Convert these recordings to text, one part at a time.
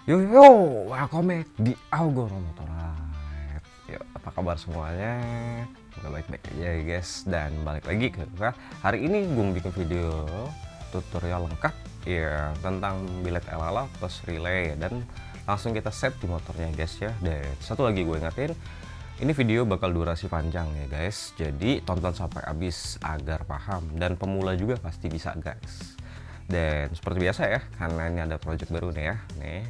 Yo yo, welcome back di Augoro Motorrad. Yo, apa kabar semuanya? Semoga baik-baik aja ya guys. Dan balik lagi ke hari ini gue bikin video tutorial lengkap ya tentang bilet LLA plus relay, dan langsung kita set di motornya guys ya. Dan satu lagi gue ingetin, ini video bakal durasi panjang ya guys, jadi tonton sampai habis agar paham, dan pemula juga pasti bisa guys. Dan seperti biasa ya, karena ini ada project baru nih ya, nih.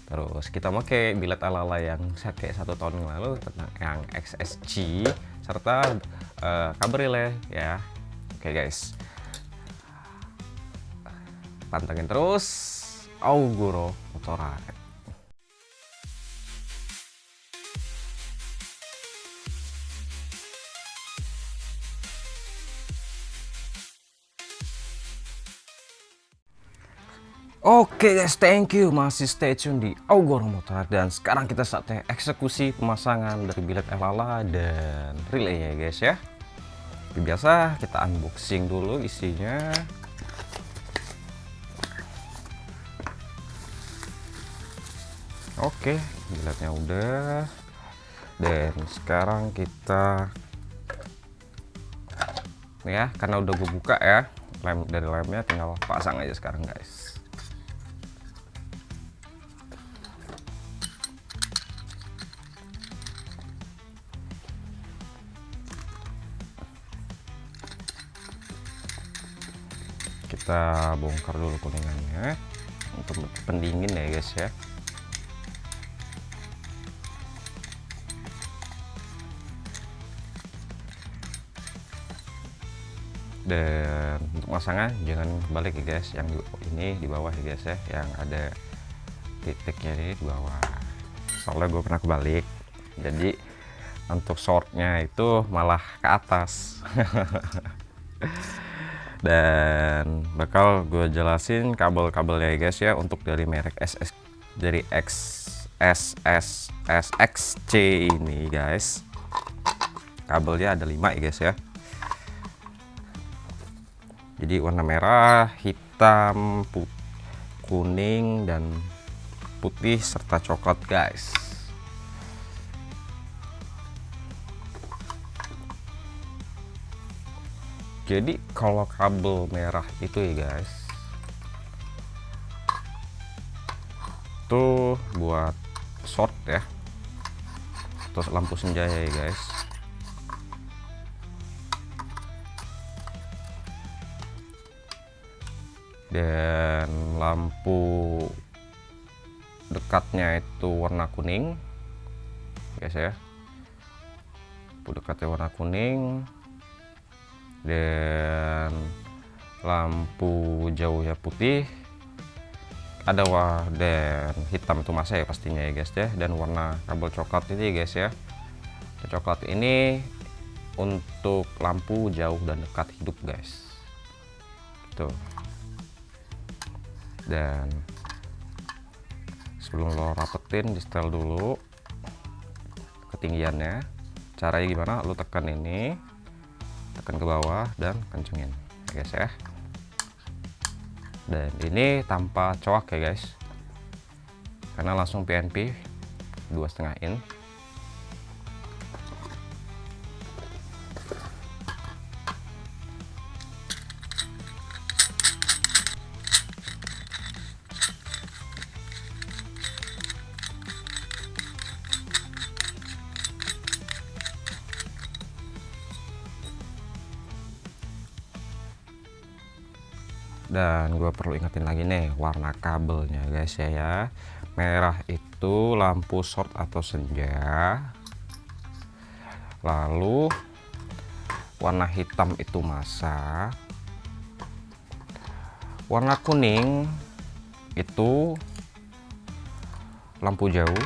Terus kita pakai bilet ala-ala yang kayak 1 tahun yang lalu tentang yang XSG serta kabar relay ya. Oke guys, pantengin terus Augoro Motorrad. Oke guys, thank you masih stay tune di Augoro Motorrad, dan sekarang kita saatnya eksekusi pemasangan dari bilet LLA dan relay ya guys ya. Seperti biasa kita unboxing dulu isinya. Oke, biletnya udah, dan sekarang kita ya, karena udah gue buka ya lem, dari lemnya tinggal pasang aja sekarang guys. Kita bongkar dulu kuningannya untuk pendingin ya guys ya. Dan untuk pasangan jangan balik ya guys, yang ini di bawah ya guys ya, yang ada titiknya ini di bawah, soalnya gue pernah kebalik, jadi untuk shortnya itu malah ke atas. Dan bakal gue jelasin kabel-kabelnya ya guys ya, untuk dari merek SS, dari SXC ini guys, kabelnya ada 5 ya guys ya. Jadi warna merah, hitam, kuning, dan putih serta coklat guys. Jadi kalau kabel merah itu ya guys, tuh buat short ya, terus lampu senja ya guys. Dan lampu dekatnya itu warna kuning guys ya, lampu dekatnya warna kuning, dan lampu jauhnya putih, ada dan hitam itu masa ya pastinya ya guys ya. Dan warna kabel coklat ini ya guys ya, coklat ini untuk lampu jauh dan dekat hidup guys, tuh. Dan sebelum lo rapetin, di setel dulu ketinggiannya. Caranya gimana, lo tekan ini, tekan ke bawah dan kencengin ya guys ya. Dan ini tanpa coak ya guys, karena langsung PNP 2,5 in. Dan gue perlu ingetin lagi nih warna kabelnya guys ya. Merah itu lampu short atau senja, lalu warna hitam itu masa, warna kuning itu lampu jauh,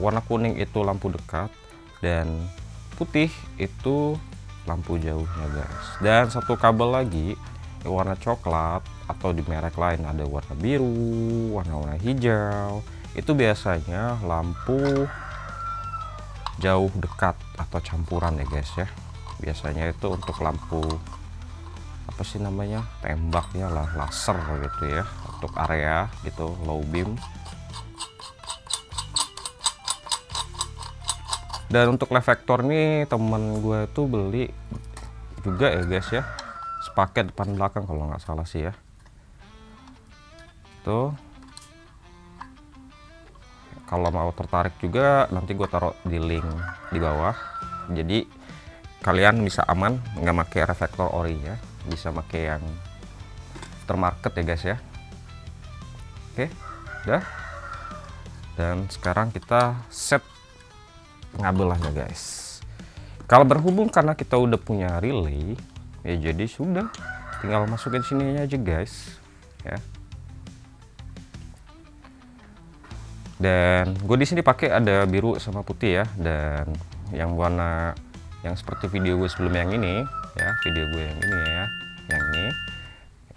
warna kuning itu lampu dekat, dan putih itu lampu jauhnya guys. Dan satu kabel lagi warna coklat, atau di merek lain ada warna biru, warna hijau, itu biasanya lampu jauh dekat atau campuran ya guys ya. Biasanya itu untuk lampu apa sih namanya, tembaknya lah, laser gitu ya, untuk area gitu, low beam. Dan untuk reflektor nih temen gue tuh beli juga ya guys ya, sepaket depan belakang kalau nggak salah sih ya. Tuh, kalau mau tertarik juga nanti gue taruh di link di bawah, jadi kalian bisa aman nggak pakai reflektor ori ya, bisa pakai yang aftermarket ya guys ya. Oke, udah. Dan sekarang kita set ngabelahnya guys. Kalau berhubung karena kita udah punya relay ya, jadi sudah tinggal masukin sini aja guys ya. Dan gue di sini pakai ada biru sama putih ya, dan yang warna yang seperti video gue sebelum yang ini ya, video gue yang ini ya, yang ini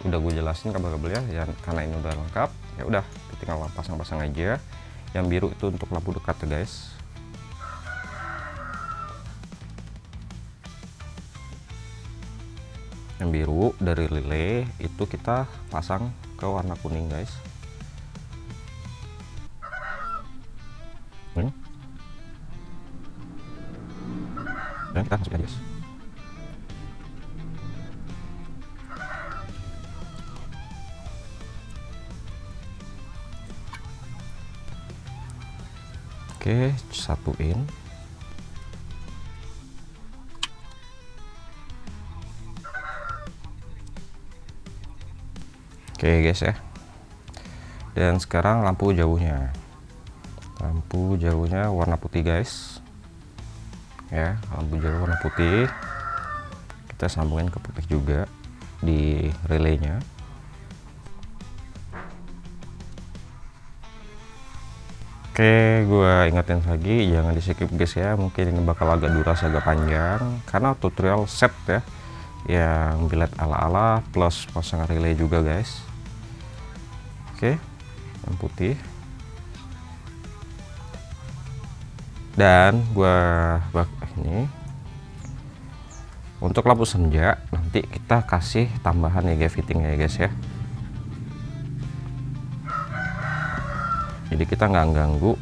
udah gue jelasin kabel-kabelnya ya, karena ini udah lengkap ya, udah tinggal pasang-pasang aja. Yang biru itu untuk lampu dekat ya guys. Yang biru dari relay itu kita pasang ke warna kuning guys. Dan kita masukin guys. Oke, satuin. Oke guys ya. Dan sekarang lampu jauhnya. Lampu jauhnya warna putih guys. Ya, lampu jauh warna putih. Kita sambungin ke putih juga di relaynya. Oke, gue ingetin lagi jangan di skip guys ya, mungkin ini bakal agak durasi agak panjang karena tutorial set ya, yang bilet ala-ala plus pasang relay juga guys. Oke, yang putih. Dan gua ini untuk lampu senja nanti kita kasih tambahan ya guys, fitting ya guys ya. Jadi kita nggak ganggu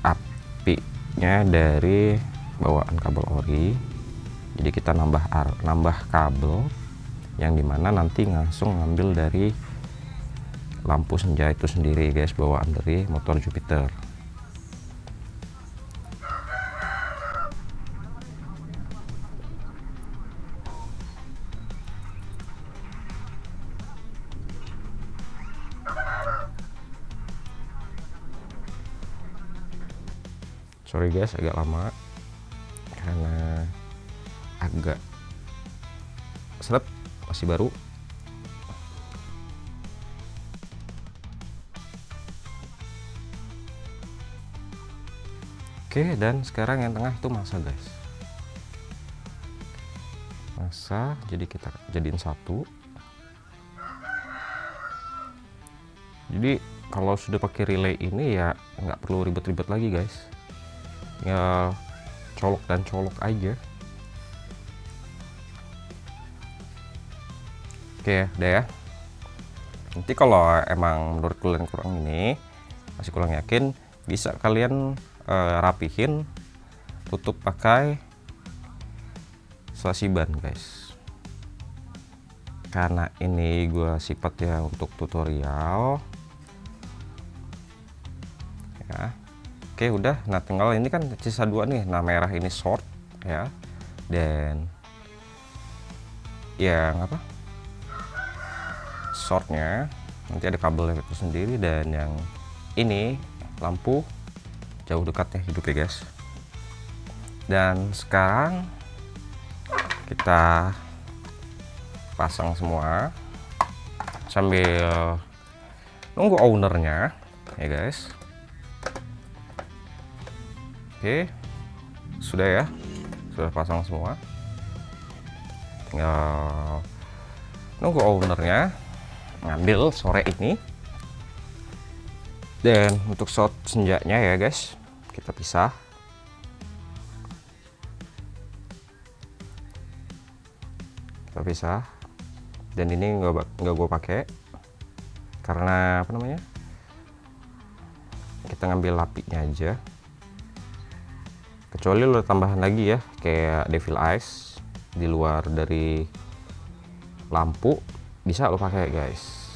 apinya dari bawaan kabel ori. Jadi kita nambah kabel yang dimana nanti langsung ngambil dari lampu senja itu sendiri guys, bawaan dari motor Jupiter. Sorry guys agak lama karena agak seret, masih baru. Oke, dan sekarang yang tengah itu masa guys, masa, jadi kita jadiin satu. Jadi kalau sudah pakai relay ini ya nggak perlu ribet-ribet lagi guys, ya colok dan colok aja. Oke udah ya. Nanti kalau emang menurut kalian kurang ini, masih kurang yakin, bisa kalian rapihin, tutup pakai selasi ban guys, karena ini gue sifatnya untuk tutorial ya. Oke udah, nah tinggal ini kan sisa dua nih, nah merah ini short ya, dan yang apa shortnya nanti ada kabel itu sendiri, dan yang ini lampu jauh dekatnya hidup ya guys. Dan sekarang kita pasang semua sambil nunggu ownernya ya guys. Oke, sudah ya, sudah pasang semua, tinggal nunggu ownernya ngambil sore ini. Dan untuk shot senjanya ya guys, kita pisah. Kita pisah Dan ini nggak gue pakai karena apa namanya, kita ngambil lapinya aja. Kecuali lo tambahan lagi ya kayak Devil Eyes di luar dari lampu, bisa lo pakai guys,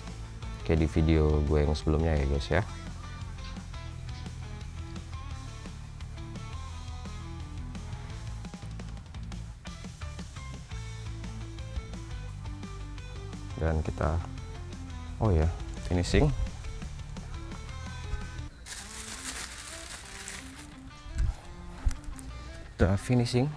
kayak di video gue yang sebelumnya ya guys ya. Dan kita oh ya, finishing. Udah finishing.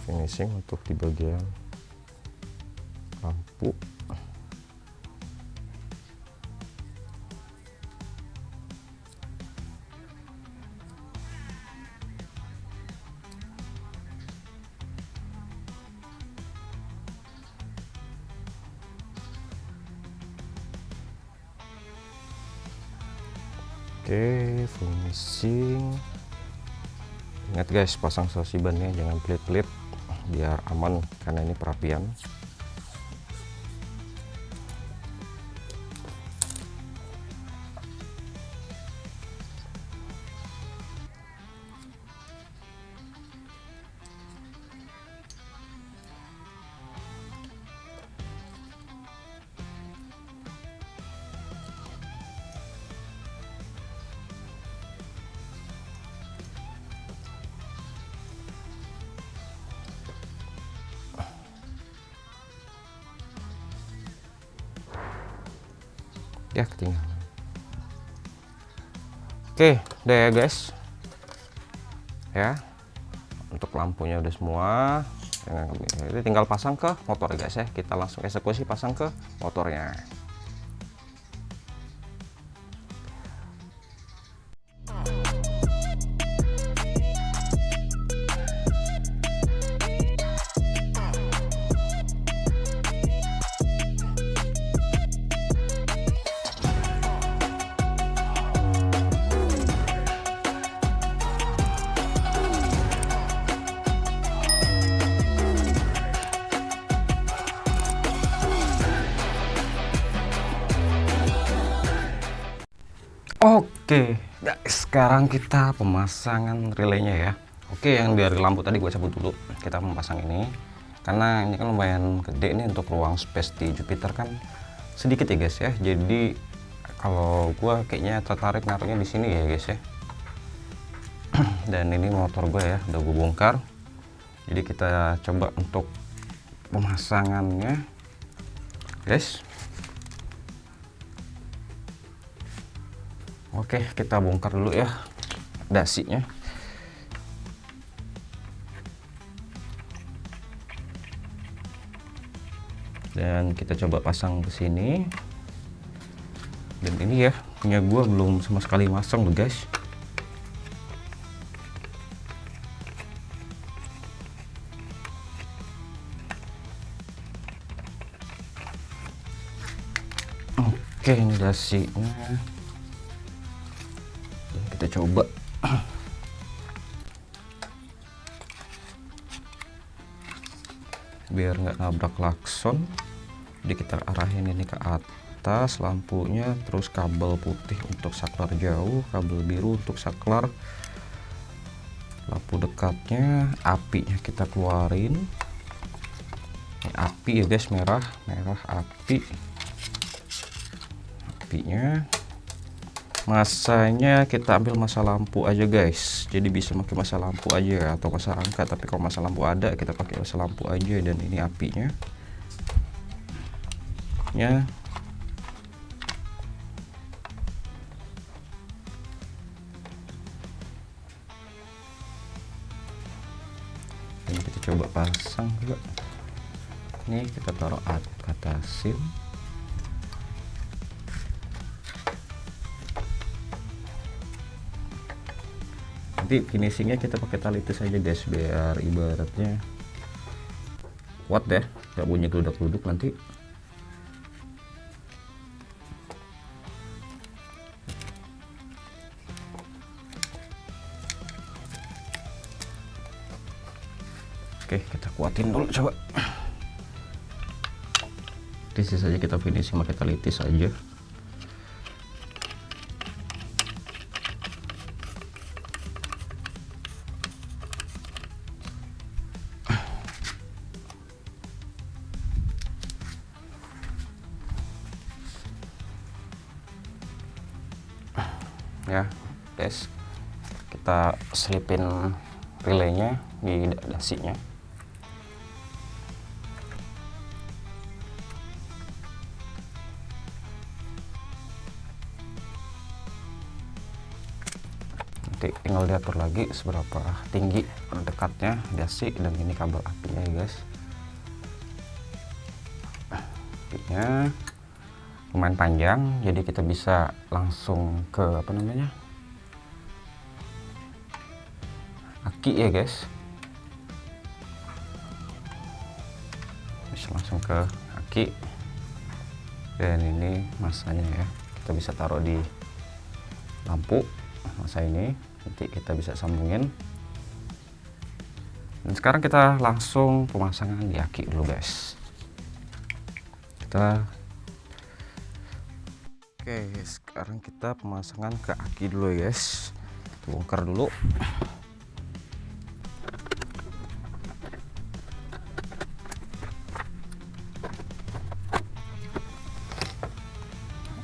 Finishing untuk di bagian lampu. Oke, finishing. Ingat guys, pasang sosibannya jangan pelit-pelit biar aman karena ini perapian. Ya ketinggalan. Oke deh ya guys ya, untuk lampunya udah semua. Ini tinggal pasang ke motor guys ya, kita langsung eksekusi pasang ke motornya. Oke guys, sekarang kita pemasangan relaynya ya. Oke, yang dari lampu tadi gue cabut dulu. Kita memasang ini karena ini kan lumayan gede nih, untuk ruang space di Jupiter kan sedikit ya guys ya. Jadi kalau gue kayaknya tertarik naruhnya di sini ya guys ya. Dan ini motor gue ya udah gue bongkar. Jadi kita coba untuk pemasangannya guys. Oke, kita bongkar dulu ya dasinya. Dan kita coba pasang ke sini. Dan ini ya, punya gua belum sama sekali masang loh guys. Oke, ini dasinya. Kita coba biar nggak nabrak klakson. Jadi kita arahin ini ke atas lampunya, terus kabel putih untuk saklar jauh, kabel biru untuk saklar lampu dekatnya. Apinya kita keluarin, ini api ya guys, merah apinya. Masanya kita ambil masa lampu aja guys, jadi bisa pakai masa lampu aja atau masa angkat, tapi kalau masa lampu ada kita pakai masa lampu aja. Dan ini apinya ya, ini kita coba pasang juga. Ini kita taruh atasin. Nanti finishingnya kita pakai tali tis aja guys, biar ibaratnya kuat ya, nggak bunyi geludak-geluduk nanti. Oke, kita kuatin dulu coba. Di sisa saja kita finishing pakai tali tis aja. Ya guys, kita selipin relaynya di dasinya. Nanti tinggal diatur lagi seberapa tinggi dekatnya dasi dan ini kabel apinya ya guys. Apinya lumayan panjang, jadi kita bisa langsung ke apa namanya, aki ya guys, bisa langsung ke aki. Dan ini masanya ya, kita bisa taruh di lampu masa ini, nanti kita bisa sambungin. Dan sekarang kita langsung pemasangan di aki dulu guys. Oke, sekarang kita pemasangan ke aki dulu ya guys. Kita bongkar dulu.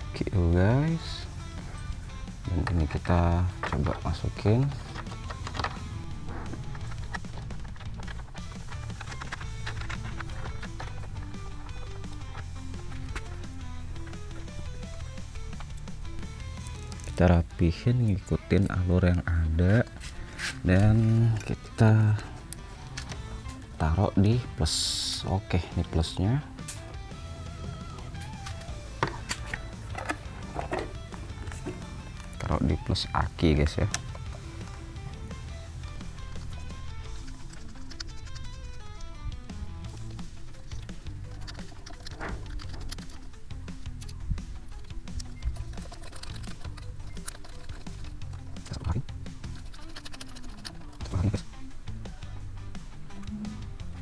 Aki dulu guys. Dan ini kita coba masukin. Kita rapihin, ngikutin alur yang ada, dan kita taruh di plus. Oke, ini plusnya. Taruh di plus aki guys ya.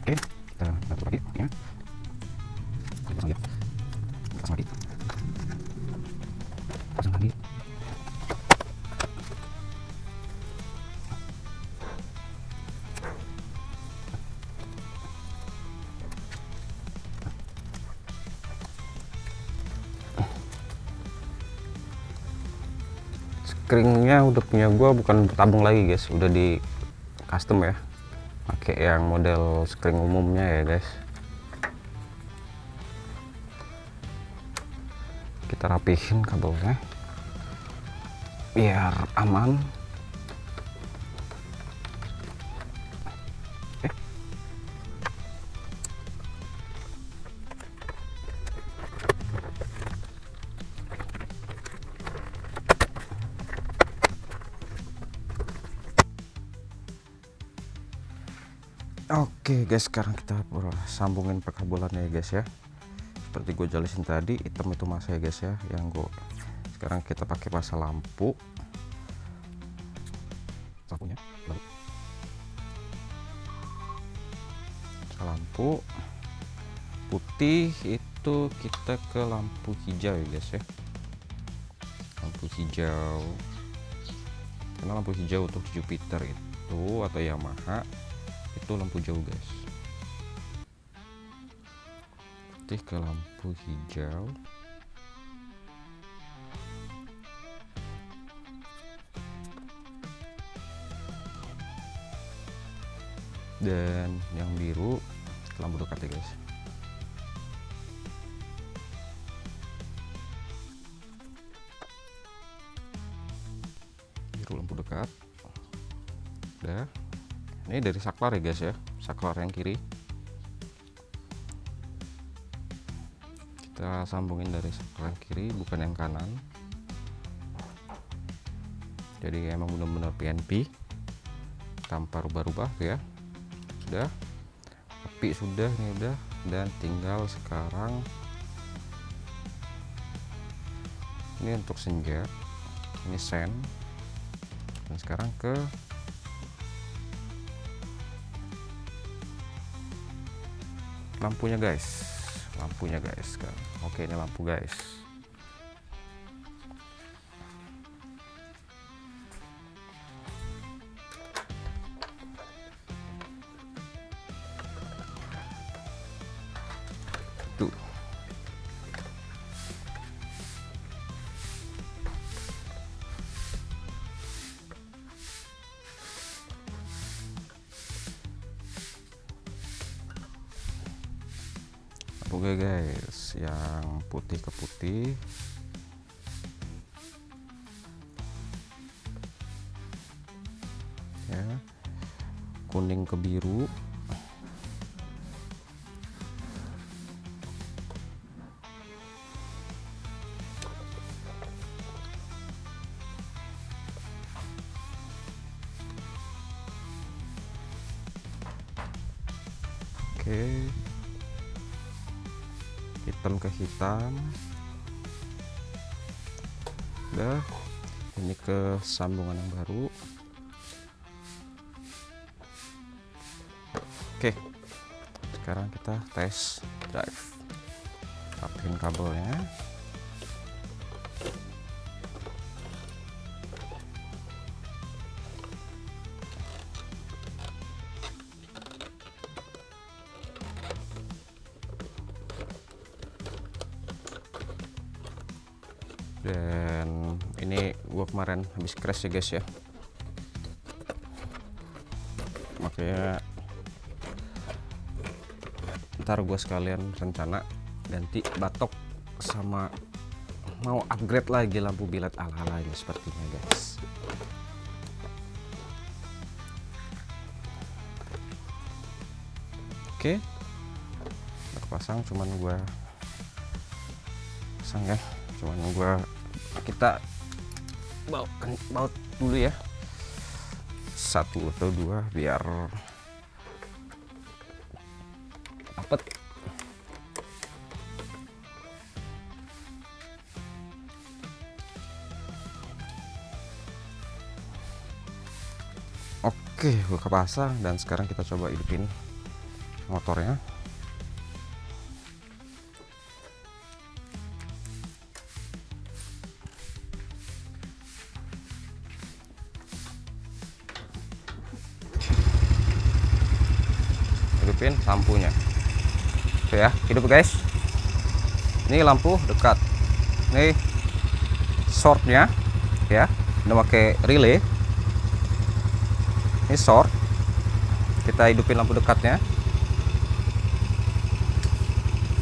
Oke, kita taruh lagi ya. Pasang lagi. Pasang lagi. Pasang lagi. Screennya udah punya gua, bukan tabung lagi guys, udah di custom ya, pakai yang model screen umumnya ya guys. Kita rapihin kabelnya biar aman. Oke guys, sekarang kita sambungin perkabelannya ya guys ya. Seperti gue jelasin tadi, hitam itu masa ya guys ya, yang gue sekarang kita pakai masa lampunya lalu lampu putih itu kita ke lampu hijau ya guys ya. Lampu hijau, karena lampu hijau untuk Jupiter itu atau Yamaha itu lampu jauh guys. Putih ke lampu hijau. Dan yang biru ke lampu dekat ya guys. Biru lampu dekat. Udah. Ini dari saklar ya guys ya, saklar yang kiri. Kita sambungin dari saklar yang kiri, bukan yang kanan. Jadi emang benar-benar PNP tanpa rubah-rubah ya. Sudah. api sudah, ini udah, dan tinggal sekarang ini untuk senja, ini sen, dan sekarang ke lampunya guys, sekarang. Oke, ini lampu guys. Tuh. Oke guys, yang putih ke putih, ya, kuning ke biru, oke, hitam ke hitam, udah, ini ke sambungan yang baru. Oke, sekarang kita tes drive, rapiin kabelnya. Dan ini gua kemarin habis crash ya guys ya, makanya ntar gua sekalian rencana ganti batok sama mau upgrade lagi lampu biled ala-ala ini sepertinya guys. Oke, udah pasang, cuman gua pasang ya, kita baut dulu ya, 1 atau 2 biar dapet. Oke, gue kepasang dan sekarang kita coba hidupin motornya. Hidupin lampunya. Oke ya, hidup guys. Ini lampu dekat. Nih shortnya ya, udah pakai relay. Ini short. Kita hidupin lampu dekatnya.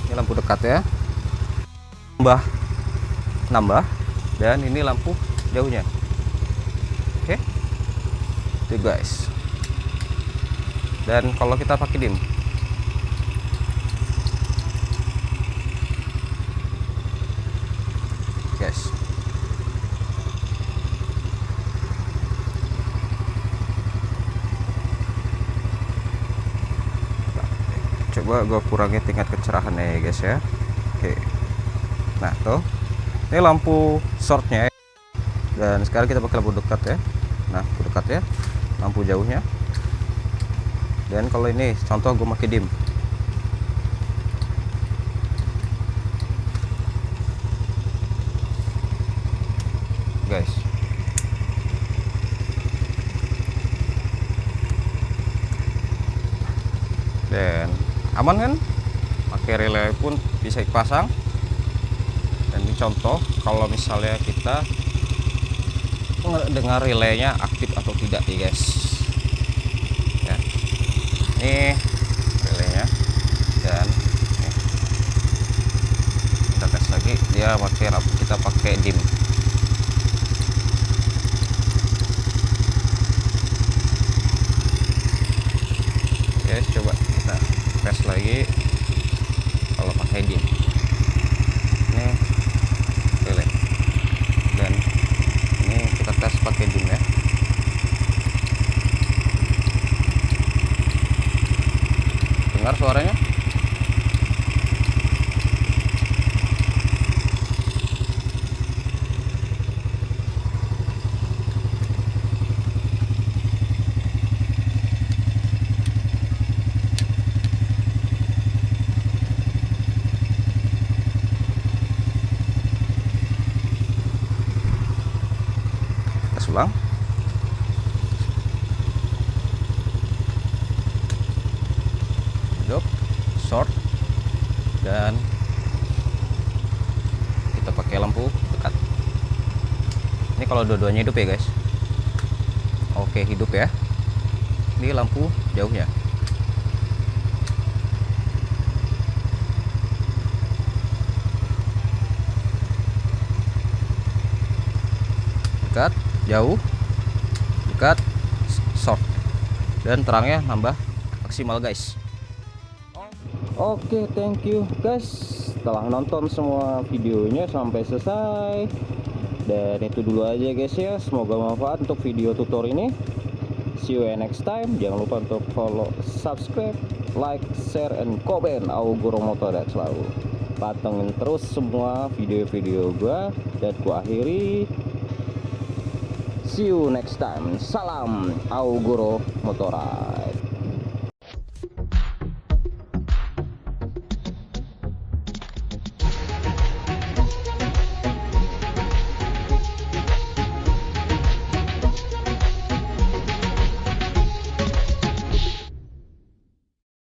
Ini lampu dekat ya. Nambah. Dan ini lampu jauhnya. Oke. Itu guys. Dan kalau kita pakai dim, guys, coba gue kurangi tingkat kecerahannya ya guys ya. Oke, nah tuh ini lampu shortnya ya. Dan sekarang kita pakai lampu dekat ya. Nah, lampu dekat ya, lampu jauhnya. Dan kalau ini contoh gue pakai dim, guys. Dan aman kan, pakai relay pun bisa dipasang. Dan ini contoh kalau misalnya kita dengar relaynya aktif atau tidak ya guys ya. Ini relaynya, dan nih, kita tes lagi, dia pakai lampu, kita pakai dim. Oke, coba kita tes lagi kalau pakai dim. Ini relay, dan ini kita tes pakai dim ya. Dengar dengar suaranya? Tes ulang. Hidup, short, dan kita pakai lampu dekat. Ini kalau dua-duanya hidup ya guys. Oke, hidup ya. Ini lampu jauhnya. Dekat, jauh, dekat, short, dan terangnya nambah maksimal guys. Oke, thank you guys telah nonton semua videonya sampai selesai. Dan itu dulu aja guys ya, semoga bermanfaat untuk video tutor ini. See you next time. Jangan lupa untuk follow, subscribe, like, share, and comment. Auguro Motor dan selalu patengin terus semua video-video gua. Dan gua akhiri. See you next time. Salam Auguro Motora.